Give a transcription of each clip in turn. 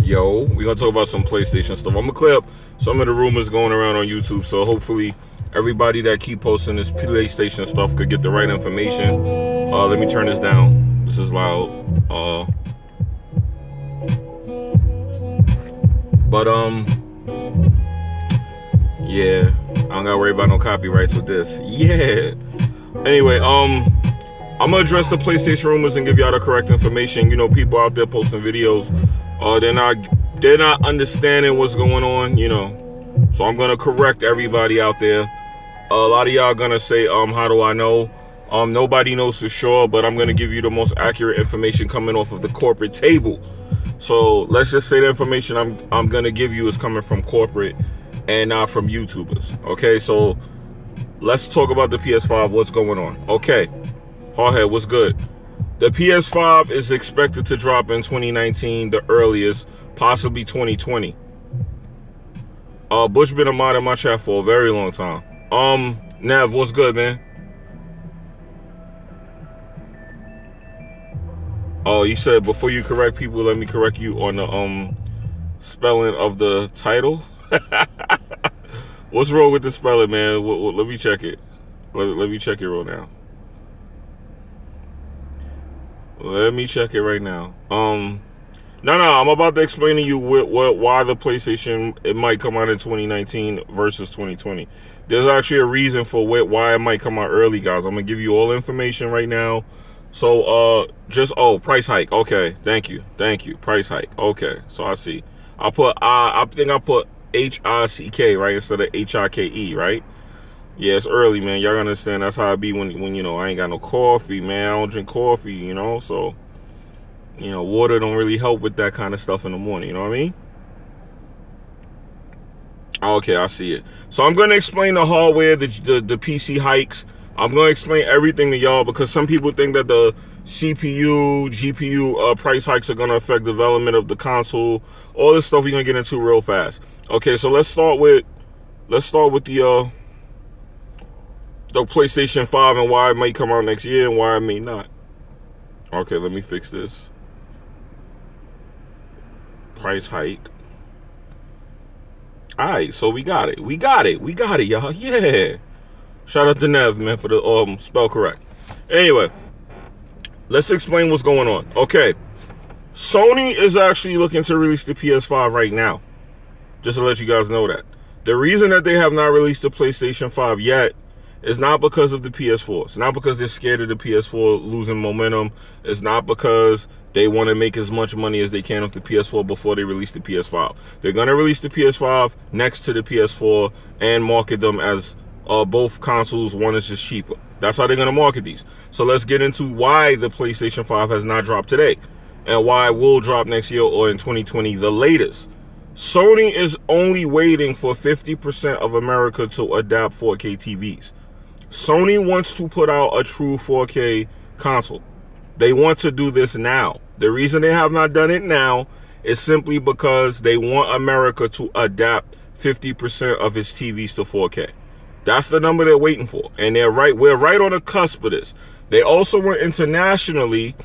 Yo, we're gonna talk about some PlayStation stuff. I'm gonna clear up some of the rumors going around on YouTube, so hopefully everybody that keep posting this PlayStation stuff could get the right information. Let me turn this down. This is loud. Yeah, I don't gotta worry about no copyrights with this. Yeah. Anyway, I'm gonna address the PlayStation rumors and give y'all the correct information. You know, people out there posting videos, they're not understanding what's going on, you know. So I'm gonna correct everybody out there. A lot of y'all gonna say, how do I know? Nobody knows for sure, but I'm gonna give you the most accurate information coming off of the corporate table. So let's just say the information I'm gonna give you is coming from corporate and not from YouTubers. Okay, so let's talk about the PS5. What's going on? Okay, Hardhead, what's good? The PS5 is expected to drop in 2019, the earliest, possibly 2020. Butch been a mod in my chat for a very long time. Nav, what's good, man? Oh, you said before you correct people, let me correct you on the spelling of the title. What's wrong with the spelling, man? Let me check it. Let me check it right now. Let me check it right now. No, I'm about to explain to you why the PlayStation, it might come out in 2019 versus 2020. There's actually a reason for why it might come out early, guys. I'm gonna give you all the information right now. So price hike. Okay, thank you, price hike. Okay, so I see. I think I put H-I-C-K, right, instead of H-I-K-E, right? Yeah, it's early, man. Y'all understand that's how it be when you know, I ain't got no coffee, man. I don't drink coffee, you know, so, you know, water don't really help with that kind of stuff in the morning, you know what I mean? Okay, I see it. So I'm going to explain the hardware, the PC hikes. I'm going to explain everything to y'all because some people think that the CPU, GPU price hikes are going to affect development of the console. All this stuff we're going to get into real fast. Okay, so let's start with the PlayStation 5 and why it might come out next year and why it may not. Okay, let me fix this. Price hike. Alright, so we got it, y'all. Yeah. Shout out to Nev, man, for the spell correct. Anyway, let's explain what's going on. Okay, Sony is actually looking to release the PS5 right now. Just to let you guys know that. The reason that they have not released the PlayStation 5 yet is not because of the PS4. It's not because they're scared of the PS4 losing momentum. It's not because they want to make as much money as they can off the PS4 before they release the PS5. They're going to release the PS5 next to the PS4 and market them as both consoles. One is just cheaper. That's how they're going to market these. So let's get into why the PlayStation 5 has not dropped today and why it will drop next year or in 2020, the latest. Sony is only waiting for 50% of America to adapt 4K TVs. Sony wants to put out a true 4K console. They want to do this now. The reason they have not done it now is simply because they want America to adapt 50% of its TVs to 4K. That's the number they're waiting for. And they're right. We're right on the cusp of this. They also want internationally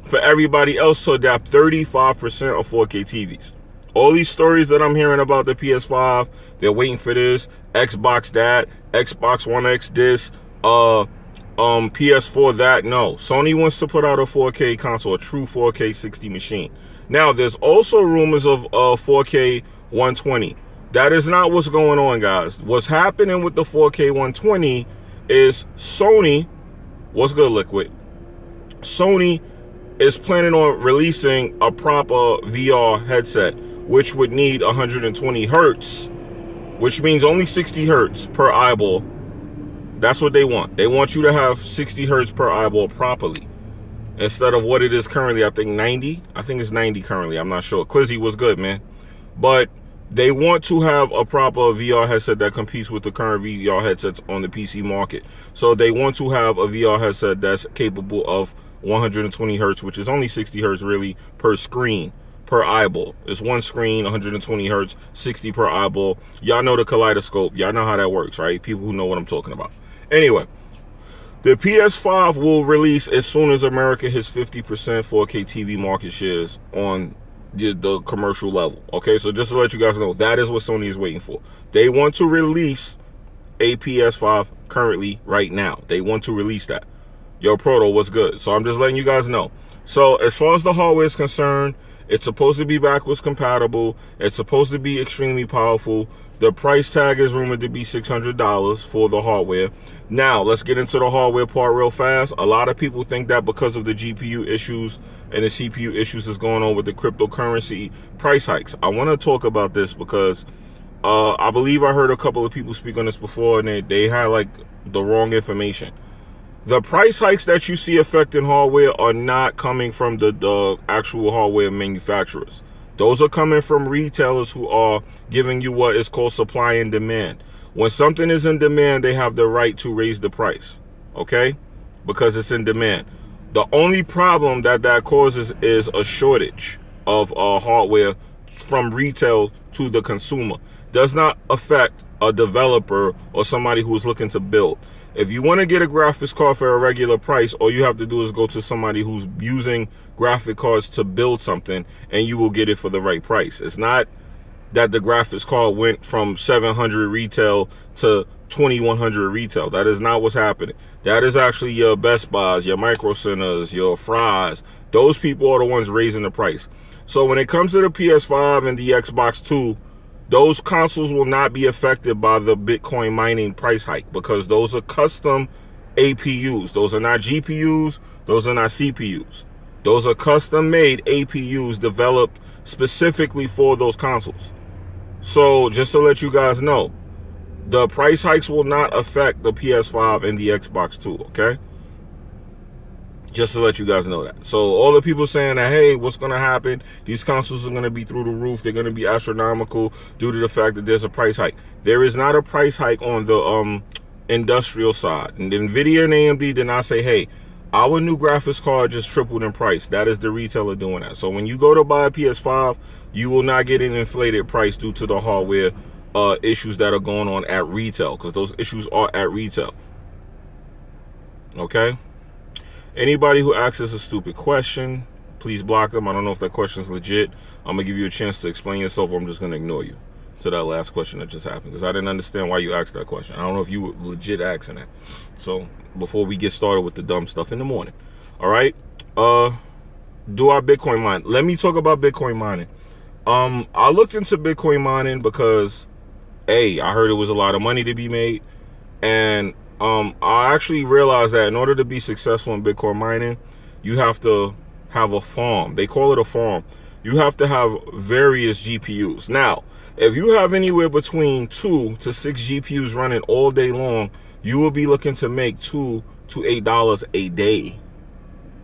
for everybody else to adapt 35% of 4K TVs. All these stories that I'm hearing about the PS5, they're waiting for this, Xbox that, Xbox One X this, PS4 that. No, Sony wants to put out a 4K console, a true 4K 60 machine. Now, there's also rumors of 4K 120. That is not what's going on, guys. What's happening with the 4K 120 is Sony, what's good, Liquid? Sony is planning on releasing a proper VR headset, which would need 120 hertz, which means only 60 hertz per eyeball. That's what they want. They want you to have 60 hertz per eyeball properly, instead of what it is currently. I think 90. I think it's 90 currently. I'm not sure. Clizzy was good, man. But they want to have a proper VR headset that competes with the current VR headsets on the PC market. So they want to have a VR headset that's capable of 120 hertz, which is only 60 hertz really per screen, per eyeball. It's one screen, 120 hertz, 60 per eyeball. Y'all know the kaleidoscope. Y'all know how that works, right? People who know what I'm talking about. Anyway, the PS5 will release as soon as America hits 50% 4K TV market shares on the commercial level. Okay, so just to let you guys know, that is what Sony is waiting for. They want to release a PS5 currently right now. They want to release that. Yo, Proto, what's good? So I'm just letting you guys know. So as far as the hardware is concerned, it's supposed to be backwards compatible. It's supposed to be extremely powerful. The price tag is rumored to be $600 for the hardware. Now, let's get into the hardware part real fast. A lot of people think that because of the GPU issues and the CPU issues that's going on with the cryptocurrency price hikes. I want to talk about this because I believe I heard a couple of people speak on this before, and they had like the wrong information. The price hikes that you see affecting hardware are not coming from the actual hardware manufacturers. Those are coming from retailers who are giving you what is called supply and demand. When something is in demand, they have the right to raise the price, okay? Because it's in demand. The only problem that causes is a shortage of hardware from retail to the consumer. Does not affect a developer or somebody who is looking to build. If you want to get a graphics card for a regular price, all you have to do is go to somebody who's using graphic cards to build something, and you will get it for the right price. It's not that the graphics card went from 700 retail to 2100 retail. That is not what's happening. That is actually your Best Buys, your Micro Centers, your Fry's. Those people are the ones raising the price. So when it comes to the PS5 and the Xbox 2, those consoles will not be affected by the Bitcoin mining price hike because those are custom APUs. Those are not GPUs. Those are not CPUs. Those are custom-made APUs developed specifically for those consoles. So just to let you guys know, the price hikes will not affect the PS5 and the Xbox 2, okay? Just to let you guys know that. So all the people saying that, hey, what's going to happen? These consoles are going to be through the roof. They're going to be astronomical due to the fact that there's a price hike. There is not a price hike on the industrial side. And NVIDIA and AMD did not say, hey, our new graphics card just tripled in price. That is the retailer doing that. So when you go to buy a PS5, you will not get an inflated price due to the hardware issues that are going on at retail, because those issues are at retail. Okay? Anybody who asks us a stupid question, please block them. I don't know if that question is legit. I'm going to give you a chance to explain yourself, or I'm just going to ignore you to that last question that just happened, because I didn't understand why you asked that question. I don't know if you were legit asking that. So before we get started with the dumb stuff in the morning. All right. Do I Bitcoin mine? Let me talk about Bitcoin mining. I looked into Bitcoin mining because, A, I heard it was a lot of money to be made. And I actually realized that in order to be successful in Bitcoin mining, you have to have a farm. They call it a farm. You have to have various GPUs. Now, if you have anywhere between 2 to 6 GPUs running all day long, you will be looking to make $2 to $8 a day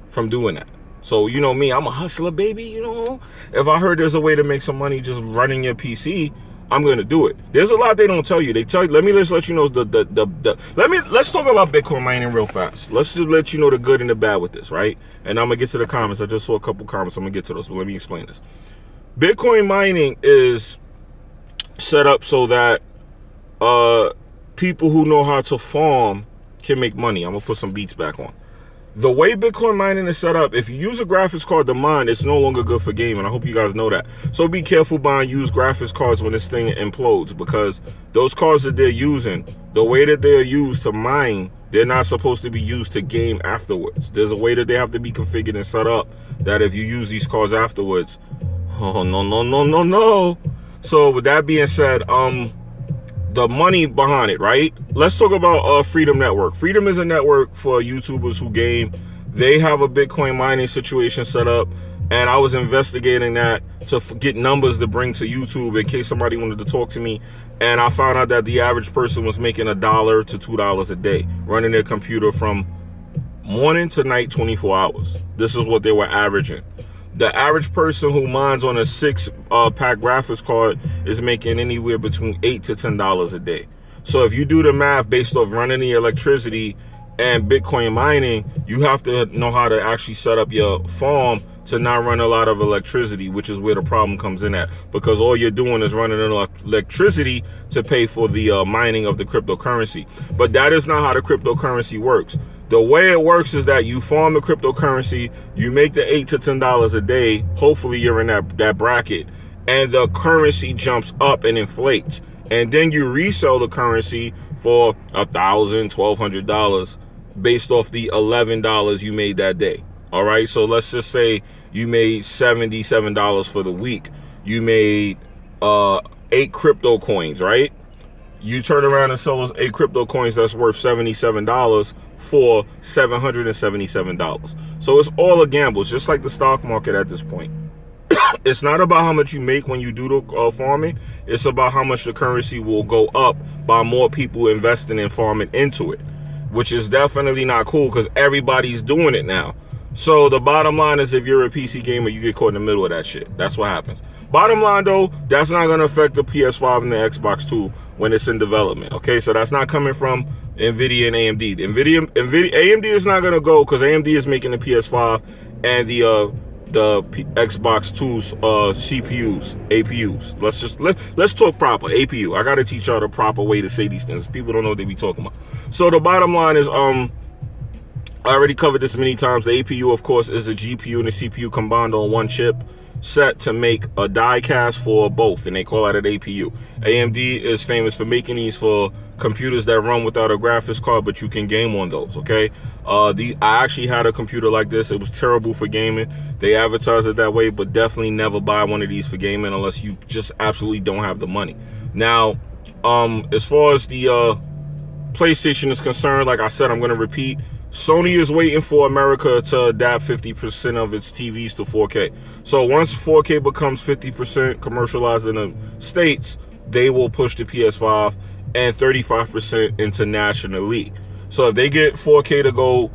from doing that. So, you know me, I'm a hustler, baby, you know. If I heard there's a way to make some money just running your PC, I'm going to do it. There's a lot they don't tell you. They tell you, let me just let you know let's talk about Bitcoin mining real fast. Let's just let you know the good and the bad with this, right? And I'm going to get to the comments. I just saw a couple comments. I'm going to get to those, but let me explain this. Bitcoin mining is set up so that people who know how to farm can make money. I'm going to put some beats back on. The way Bitcoin mining is set up, if you use a graphics card to mine, it's no longer good for gaming. I hope you guys know that. So be careful buying used graphics cards when this thing implodes, because those cards that they're using, the way that they're used to mine, they're not supposed to be used to game afterwards. There's a way that they have to be configured and set up that if you use these cards afterwards, oh, no. So with that being said, the money behind it, right? Let's talk about Freedom Network. Freedom is a network for YouTubers who game. They have a Bitcoin mining situation set up, and I was investigating that to get numbers to bring to YouTube in case somebody wanted to talk to me. And I found out that the average person was making $1 to $2 a day running their computer from morning to night, 24 hours. This is what they were averaging. The average person who mines on a 6-pack graphics card is making anywhere between $8 to $10 a day. So if you do the math based off running the electricity and Bitcoin mining, you have to know how to actually set up your farm to not run a lot of electricity, which is where the problem comes in at, because all you're doing is running electricity to pay for the mining of the cryptocurrency. But that is not how the cryptocurrency works. The way it works is that you farm the cryptocurrency, you make the $8 to $10 a day. Hopefully you're in that bracket, and the currency jumps up and inflates. And then you resell the currency for $1,000, $1,200 based off the $11 you made that day. All right, so let's just say you made $77 for the week. You made 8 crypto coins, right? You turn around and sell those 8 crypto coins that's worth $77 for $777. So it's all a gamble. It's just like the stock market at this point. It's not about how much you make when you do the farming. It's about how much the currency will go up by more people investing and farming into it, which is definitely not cool because everybody's doing it now. So the bottom line is, if you're a PC gamer, you get caught in the middle of that shit. That's what happens. Bottom line, though, that's not going to affect the PS5 and the Xbox 2 when it's in development. Okay, so that's not coming from NVIDIA and AMD. AMD is not going to go because AMD is making the PS5 and the Xbox 2's CPUs, APUs. Let's talk proper. APU. I got to teach y'all the proper way to say these things. People don't know what they be talking about. So the bottom line is, I already covered this many times. The APU, of course, is a GPU and a CPU combined on one chip, set to make a die cast for both, and they call it an APU. AMD is famous for making these for computers that run without a graphics card, but you can game on those, okay? I actually had a computer like this. It was terrible for gaming. They advertise it that way, but definitely never buy one of these for gaming unless you just absolutely don't have the money. Now, as far as the PlayStation is concerned, like I said, I'm going to repeat, Sony is waiting for America to adapt 50% of its TVs to 4K. So once 4K becomes 50% commercialized in the States, they will push the PS5 and 35% internationally. So if they get 4K to go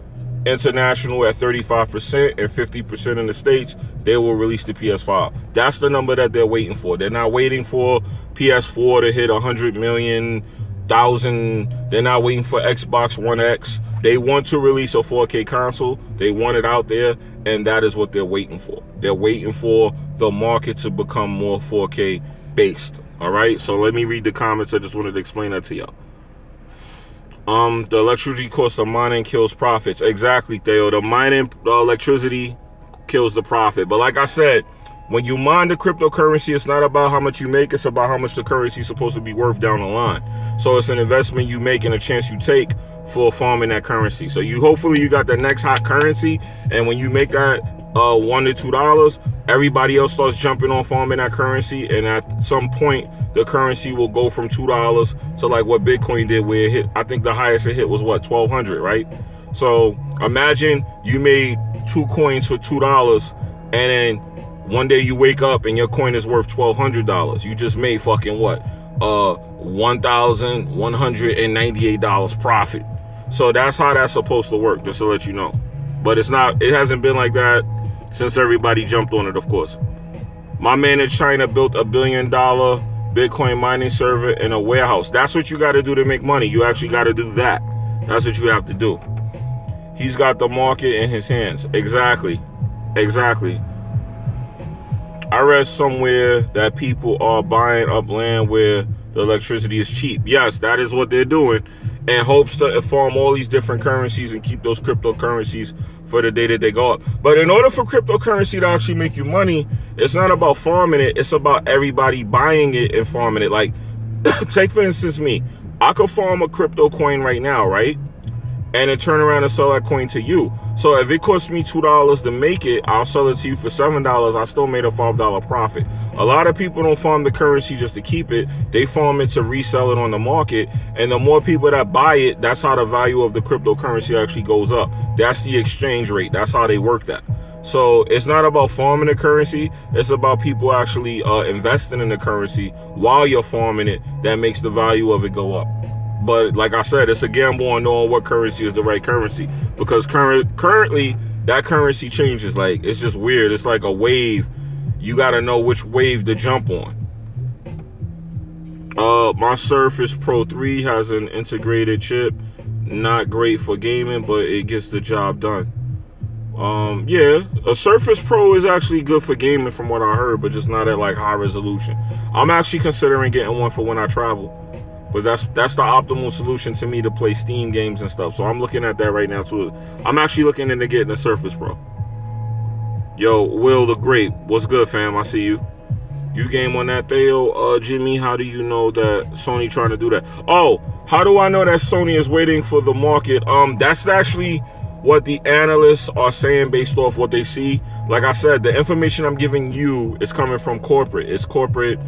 international at 35% and 50% in the States, they will release the PS5. That's the number that they're waiting for. They're not waiting for PS4 to hit 100 million, 1,000. They're not waiting for Xbox One X. They want to release a 4K console. They want it out there, and that is what they're waiting for. They're waiting for the market to become more 4K based. All right, so let me read the comments. I just wanted to explain that to y'all. The electricity cost of mining kills profits. Exactly, Theo. The mining electricity kills the profit. But like I said, when you mine the cryptocurrency, it's not about how much you make. It's about how much the currency is supposed to be worth down the line. So it's an investment you make and a chance you take for farming that currency. So hopefully you got the next hot currency, and when you make that $1 to $2, everybody else starts jumping on farming that currency, and at some point the currency will go from $2 to like what Bitcoin did, where it hit, I think the highest it hit was what, 1,200, right? So imagine you made 2 coins for $2, and then one day you wake up and your coin is worth $1,200. You just made fucking what, $1,198 profit. So that's how that's supposed to work, just to let you know. But it hasn't been like that since everybody jumped on it, of course. My man in China built $1 billion Bitcoin mining server in a warehouse. That's what you got to do to make money. You actually got to do that. That's what you have to do. He's got the market in his hands. Exactly. Exactly. I read somewhere that people are buying up land where the electricity is cheap. Yes, that is what they're doing, in hopes to farm all these different currencies and keep those cryptocurrencies for the day that they go up. But in order for cryptocurrency to actually make you money, it's not about farming it. It's about everybody buying it and farming it. Like, take for instance me. I could farm a crypto coin right now, right? And then turn around and sell that coin to you. So if it costs me $2 to make it, I'll sell it to you for $7. I still made a $5 profit. A lot of people don't farm the currency just to keep it. They farm it to resell it on the market. And the more people that buy it, that's how the value of the cryptocurrency actually goes up. That's the exchange rate. That's how they work that. So it's not about farming the currency. It's about people actually investing in the currency while you're farming it. That makes the value of it go up. But like I said, it's a gamble on knowing what currency is the right currency, because currently that currency changes. Like, it's just weird. It's like a wave. You got to know which wave to jump on. My Surface Pro 3 has an integrated chip. Not great for gaming, but it gets the job done. Yeah, a Surface Pro is actually good for gaming from what I heard, but just not at like high resolution. I'm actually considering getting one for when I travel. But that's the optimal solution to me to play Steam games and stuff. So I'm looking at that right now too. I'm actually looking into getting a Surface Pro. Yo, Will the Great, what's good, fam? I see you. You game on that, Theo. Jimmy, how do you know that Sony trying to do that? Oh, how do I know that Sony is waiting for the market? That's actually what the analysts are saying based off what they see. Like I said, the information I'm giving you is coming from corporate. It's corporate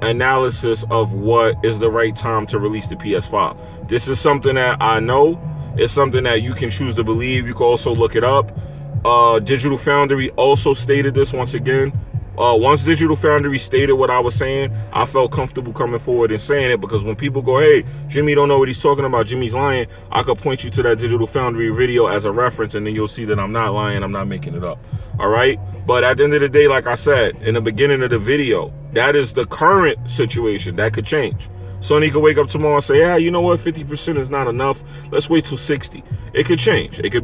analysis of what is the right time to release the PS5. This is something that I know. It's something that you can choose to believe. You can also look it up. Digital Foundry also stated this once again. Once Digital Foundry stated what I was saying, I felt comfortable coming forward and saying it, because when people go, hey, Jimmy don't know what he's talking about, Jimmy's lying, I could point you to that Digital Foundry video as a reference, and then you'll see that I'm not lying, I'm not making it up. All right? But at the end of the day, like I said in the beginning of the video, that is the current situation. That could change. Sony could wake up tomorrow and say, yeah, you know what, 50% is not enough. Let's wait till 60. It could change. It could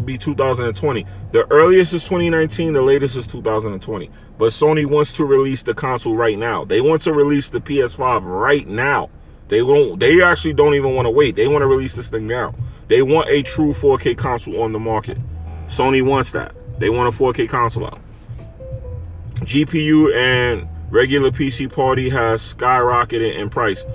be 2020. The earliest is 2019. The latest is 2020. But Sony wants to release the console right now. They want to release the PS5 right now. They actually don't even want to wait. They want to release this thing now. They want a true 4K console on the market. Sony wants that. They want a 4K console out. GPU and regular PC party has skyrocketed in price.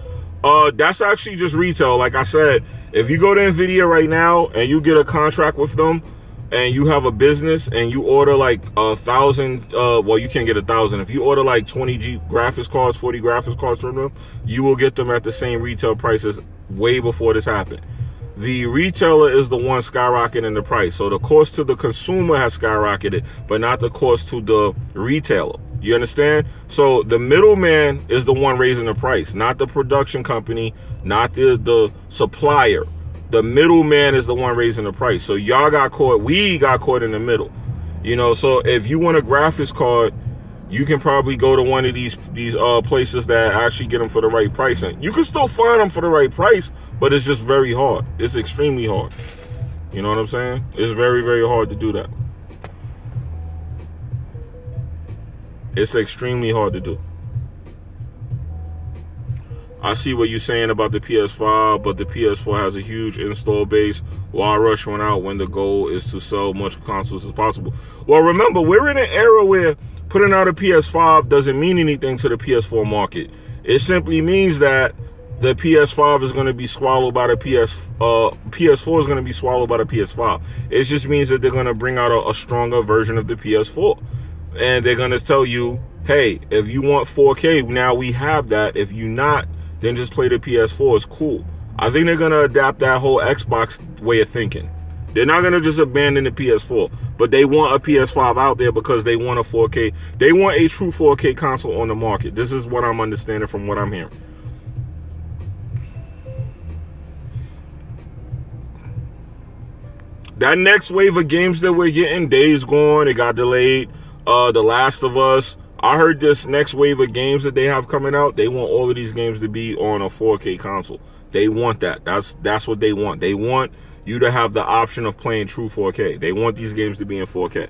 That's actually just retail. Like I said, if you go to Nvidia right now and you get a contract with them and you have a business and you order like 1,000, well, you can't get 1,000. If you order like 20 graphics cards, 40 graphics cards from them, you will get them at the same retail prices way before this happened. The retailer is the one skyrocketing the price. So the cost to the consumer has skyrocketed, but not the cost to the retailer. You understand? So the middleman is the one raising the price, not the production company, not the supplier. The middleman is the one raising the price. So y'all got caught, we got caught in the middle. You know, so if you want a graphics card, you can probably go to one of these places that actually get them for the right price. And you can still find them for the right price, but it's just very hard. It's extremely hard. You know what I'm saying? It's very, very hard to do that. It's extremely hard to do. I see what you're saying about the PS5, but the PS4 has a huge install base. Why rush one out when the goal is to sell much consoles as possible? Well, remember, we're in an era where putting out a PS5 doesn't mean anything to the PS4 market. It simply means that the PS5 is going to be swallowed by the PS4 is going to be swallowed by the PS5. It just means that they're going to bring out a stronger version of the PS4. And they're going to tell you, hey, if you want 4K, now we have that. If you not, then just play the PS4. It's cool. I think they're going to adapt that whole Xbox way of thinking. They're not going to just abandon the PS4, but they want a PS5 out there because they want a 4K. They want a true 4K console on the market. This is what I'm understanding from what I'm hearing. That next wave of games that we're getting, Days Gone, it got delayed. The Last of Us. I heard this next wave of games that they have coming out, they want all of these games to be on a 4K console. They want that. That's what they want. They want you to have the option of playing true 4K. They want these games to be in 4K.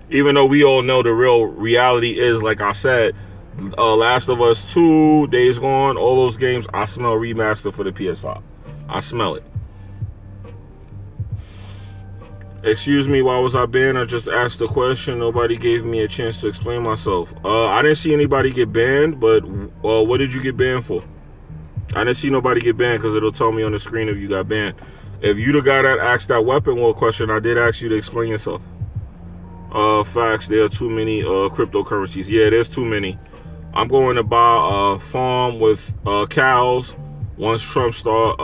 Even though we all know the real reality is, like I said, Last of Us 2, Days Gone, all those games, I smell remastered for the PS5. I smell it. Excuse me, why was I banned? I just asked a question. Nobody gave me a chance to explain myself. I didn't see anybody get banned, but what did you get banned for? I didn't see nobody get banned because it'll tell me on the screen if you got banned. If you the guy that asked that weapon war question, I did ask you to explain yourself. Facts, there are too many cryptocurrencies. Yeah, there's too many. I'm going to buy a farm with cows. Once Trump start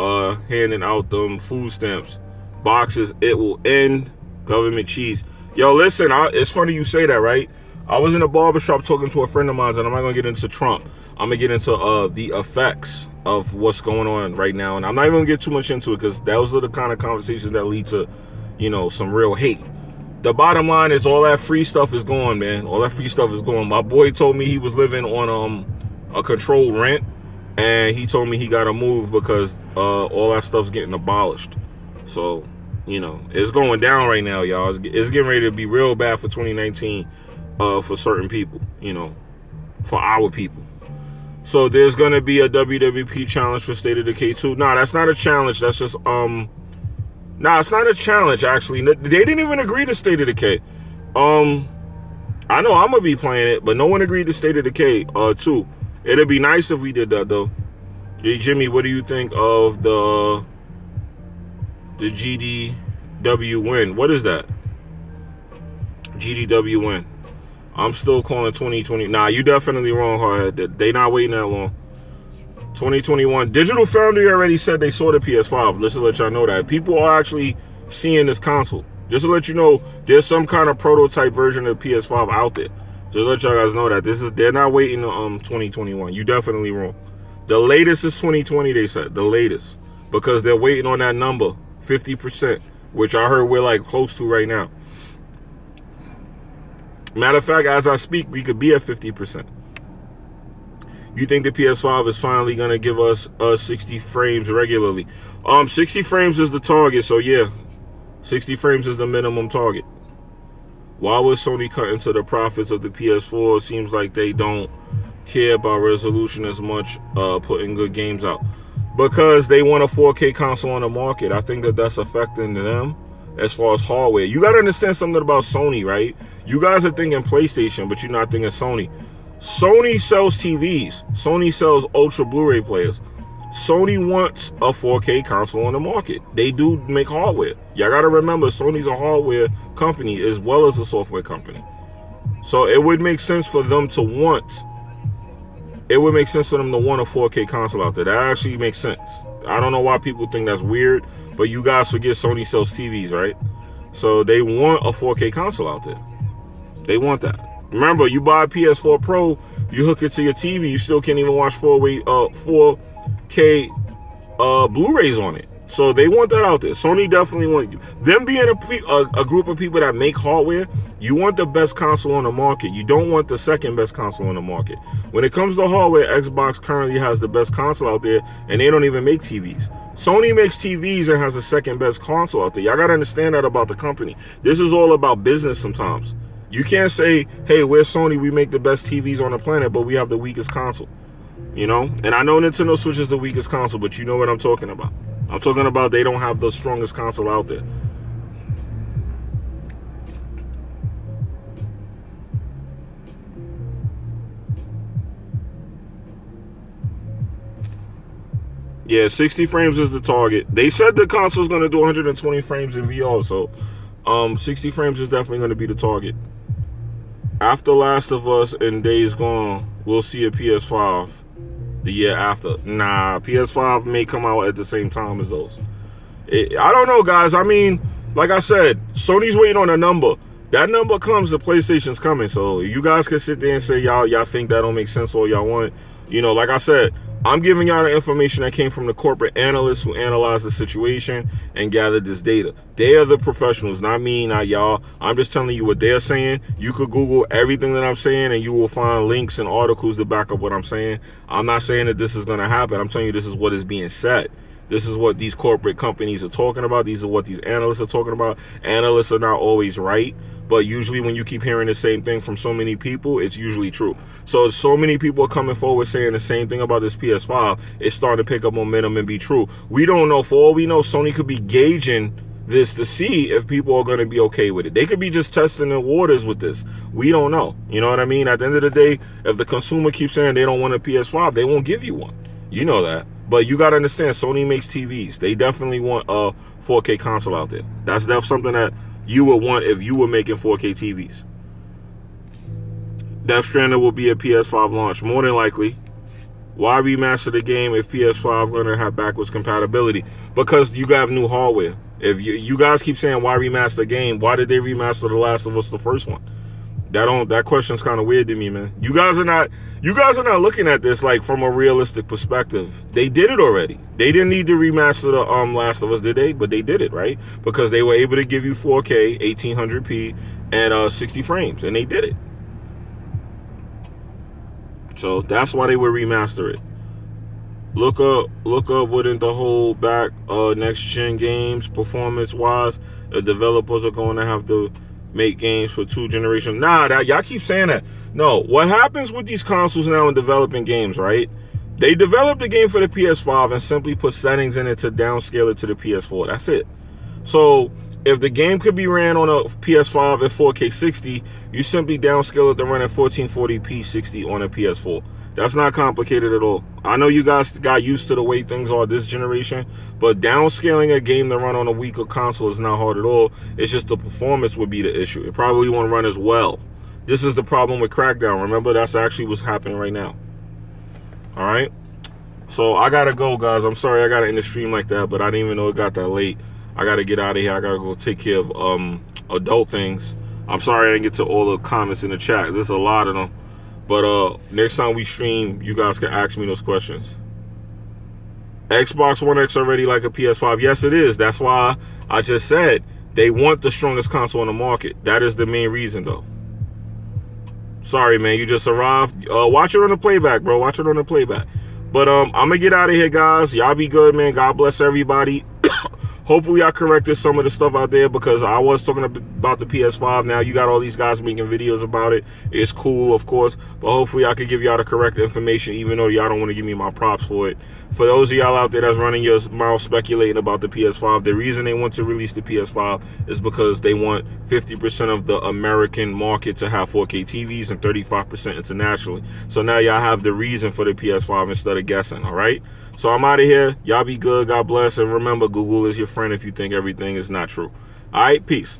handing out them food stamps boxes, it will end government cheese. Yo, listen, it's funny you say that, right? I was in a barbershop talking to a friend of mine, and I'm not going to get into Trump. I'm going to get into the effects of what's going on right now, and I'm not even going to get too much into it because those are the kind of conversations that lead to, you know, some real hate. The bottom line is all that free stuff is gone, man. All that free stuff is gone. My boy told me he was living on a controlled rent, and he told me he got to move because all that stuff's getting abolished. So, you know, it's going down right now, y'all. It's getting ready to be real bad for 2019 for certain people, you know, for our people. So there's gonna be a WWP challenge for State of Decay 2. Nah, that's not a challenge. That's just nah, it's not a challenge actually. They didn't even agree to State of Decay. I know I'm gonna be playing it, but no one agreed to State of Decay 2. It'd be nice if we did that though. Hey Jimmy, what do you think of the GDW win? What is that? GDW win. I'm still calling 2020. Nah, you definitely wrong, Hardhead. They not waiting that long. 2021. Digital Foundry already said they saw the PS5. Let's let y'all know that. People are actually seeing this console. Just to let you know, there's some kind of prototype version of the PS5 out there. Just to let y'all guys know that they're not waiting to 2021. You definitely wrong. The latest is 2020, they said. The latest. Because they're waiting on that number, 50%, which I heard we're like close to right now. Matter of fact, as I speak, we could be at 50%. You think the PS5 is finally going to give us 60 frames regularly? 60 frames is the target, so yeah. 60 frames is the minimum target. Why would Sony cut into the profits of the PS4? It seems like they don't care about resolution as much, putting good games out. Because they want a 4K console on the market. I think that's affecting them as far as hardware. You got to understand something about Sony, right? You guys are thinking PlayStation, but you're not thinking Sony. Sony sells TVs. Sony sells Ultra Blu-ray players. Sony wants a 4K console on the market. They do make hardware. Y'all got to remember, Sony's a hardware company as well as a software company. So it would make sense for them to want... It would make sense for them to want a 4K console out there. That actually makes sense. I don't know why people think that's weird, but you guys forget Sony sells TVs, right? So they want a 4K console out there. They want that. Remember, you buy a PS4 Pro, you hook it to your TV, you still can't even watch 4K Blu-rays on it. So they want that out there. Sony definitely want them being a group of people that make hardware. You want the best console on the market. You don't want the second best console on the market. When it comes to hardware, Xbox currently has the best console out there, and they don't even make TVs. Sony makes TVs and has the second best console out there. Y'all gotta understand that about the company. This is all about business sometimes. You can't say, hey, we're Sony, we make the best TVs on the planet, but we have the weakest console. You know? And I know Nintendo Switch is the weakest console, but you know what I'm talking about. I'm talking about they don't have the strongest console out there. Yeah, 60 frames is the target. They said the console's going to do 120 frames in VR, so 60 frames is definitely going to be the target. After Last of Us and Days Gone, we'll see a PS5 the year after. Nah, PS5 may come out at the same time as those. I don't know, guys. I mean, like I said, Sony's waiting on a number. That number comes, the PlayStation's coming. So you guys can sit there and say y'all think that don't make sense or y'all want. You know, like I said, I'm giving y'all the information that came from the corporate analysts who analyzed the situation and gathered this data. They are the professionals, not me, not y'all. I'm just telling you what they're saying. You could Google everything that I'm saying and you will find links and articles to back up what I'm saying. I'm not saying that this is going to happen. I'm telling you this is what is being said. This is what these corporate companies are talking about. These are what these analysts are talking about. Analysts are not always right, but usually when you keep hearing the same thing from so many people, it's usually true. So many people are coming forward saying the same thing about this PS5. It's starting to pick up momentum and be true. We don't know. For all we know, Sony could be gauging this to see if people are going to be okay with it. They could be just testing the waters with this. We don't know. You know what I mean? At the end of the day, if the consumer keeps saying they don't want a PS5, they won't give you one. You know that. But you got to understand, Sony makes TVs. They definitely want a 4K console out there. That's something that you would want if you were making 4K TVs. Death Stranding will be a PS5 launch, more than likely. Why remaster the game if PS5 going to have backwards compatibility? Because you have new hardware. If you guys keep saying why remaster the game, why did they remaster The Last of Us, the first one? That question's kind of weird to me, man. You guys are not looking at this like from a realistic perspective. They did it already. They didn't need to remaster the Last of Us, did they? But they did it, right? Because they were able to give you 4K, 1800p, and 60 frames, and they did it. So that's why they would remaster it. Look up wouldn't the hold back next gen games performance wise. The developers are going to have to make games for 2 generations. Nah, that y'all keep saying that. No, what happens with these consoles now in developing games, right? They develop the game for the PS5 and simply put settings in it to downscale it to the PS4. That's it. So if the game could be ran on a PS5 at 4K 60, you simply downscale it to run at 1440p 60 on a PS4. That's not complicated at all. I know you guys got used to the way things are this generation, but downscaling a game to run on a weaker console is not hard at all. It's just the performance would be the issue. It probably won't run as well. This is the problem with Crackdown. Remember, that's actually what's happening right now. All right? So I got to go, guys. I'm sorry I got to end the stream like that, but I didn't even know it got that late. I got to get out of here. I got to go take care of adult things. I'm sorry I didn't get to all the comments in the chat. There's a lot of them. But next time we stream, you guys can ask me those questions. Xbox One X already like a PS5? Yes, it is. That's why I just said they want the strongest console on the market. That is the main reason, though. Sorry, man. You just arrived. Watch it on the playback, bro. Watch it on the playback. But I'm going to get out of here, guys. Y'all be good, man. God bless everybody. Hopefully I corrected some of the stuff out there, because I was talking about the PS5. Now you got all these guys making videos about it. It's cool, of course, but hopefully I could give y'all the correct information, even though y'all don't want to give me my props for it. For those of y'all out there that's running your mouth speculating about the PS5, the reason they want to release the PS5 is because they want 50% of the American market to have 4K TVs and 35% internationally. So now y'all have the reason for the PS5 instead of guessing, all right? So I'm out of here. Y'all be good. God bless. And remember, Google is your friend if you think everything is not true. All right, peace.